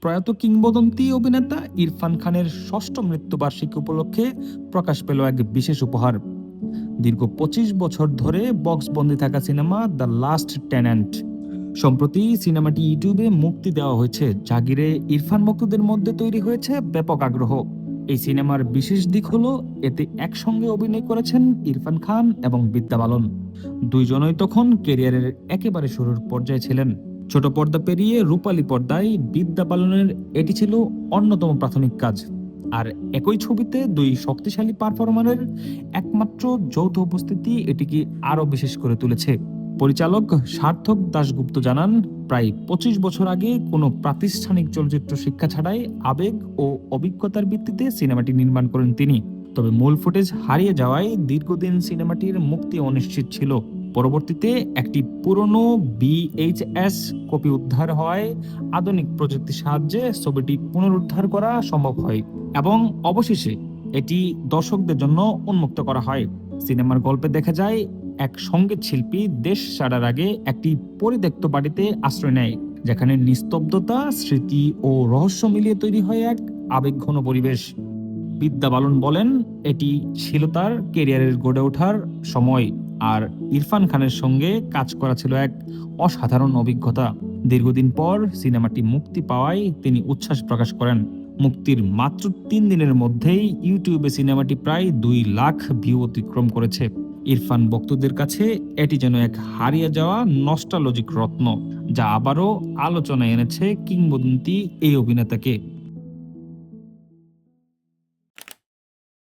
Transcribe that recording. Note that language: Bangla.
প্রয়াত কিংবদন্তি অভিনেতা ইরফান খানের ষষ্ঠ মৃত্যুবার্ষিকী উপলক্ষে প্রকাশ পেল এক বিশেষ উপহার। দীর্ঘ ২৫ বছর ধরে বক্সবন্দি থাকা সিনেমা দ্য লাস্ট টেন্যান্ট। সম্প্রতি সিনেমাটি ইউটিউবে মুক্তি দেওয়া হয়েছে, যা ঘিরে ইরফান ভক্তদের মধ্যে তৈরি হয়েছে ব্যাপক আগ্রহ। এই সিনেমার বিশেষ দিক হলো এতে একসঙ্গে অভিনয় করেছেন ইরফান খান এবং বিদ্যা বালন। দুইজনই তখন ক্যারিয়ারের একেবারে শুরুর পর্যায়ে ছিলেন। ছোট পর্দা পেরিয়ে রূপালী পর্দায় বিদ্যা বালনের এটি ছিল অন্যতম প্রাথমিক কাজ। আর একই ছবিতে দুই শক্তিশালী পারফর্মারের একমাত্র যৌথ উপস্থিতি এটিকে আরো বিশেষ করে তুলেছে। পরিচালক সার্থক দাশগুপ্ত জানান, প্রায় ২৫ বছর আগে কোনো প্রাতিষ্ঠানিক চলচ্চিত্র শিক্ষা ছাড়াই আবেগ ও অভিজ্ঞতার ভিত্তিতে সিনেমাটি নির্মাণ করেন তিনি। তবে মূল ফুটেজ হারিয়ে যাওয়ায় দীর্ঘদিন সিনেমাটির মুক্তি অনিশ্চিত ছিল। পরবর্তীতে একটি পুরনো VHS কপি উদ্ধার হওয়ায় আধুনিক প্রযুক্তির সাহায্যে ছবিটি পুনরুদ্ধার করা সম্ভব হয় এবং অবশেষে এটি দর্শকদের জন্য উন্মুক্ত করা হয়। সিনেমার গল্পে দেখা যায় এক সঙ্গীত শিল্পী দেশ ছাড়ার আগে একটি পরিত্যক্ত বাড়িতে আশ্রয় নেয়, যেখানে নিস্তব্ধতা, স্মৃতি ও রহস্য মিলিয়ে তৈরি হয় এক আবেগঘন পরিবেশ। বিদ্যা বালন বলেন, এটি ছিল তার ক্যারিয়ারের গড়ে ওঠার সময়, আর ইরফান খানের সঙ্গে কাজ করা ছিল এক অসাধারণ অভিজ্ঞতা। দীর্ঘদিন পর সিনেমাটি মুক্তি পাওয়ায় তিনি উচ্ছ্বাস প্রকাশ করেন। মুক্তির মাত্র ৩ দিনের মধ্যেই ইউটিউবে সিনেমাটি প্রায় ২ লাখ ভিউ অতিক্রম করেছে। ইরফান ভক্তদের কাছে এটি যেন এক হারিয়ে যাওয়া নস্টালজিক রত্ন, যা আবারও আলোচনায় এনেছে কিংবদন্তি এই অভিনেতাকে।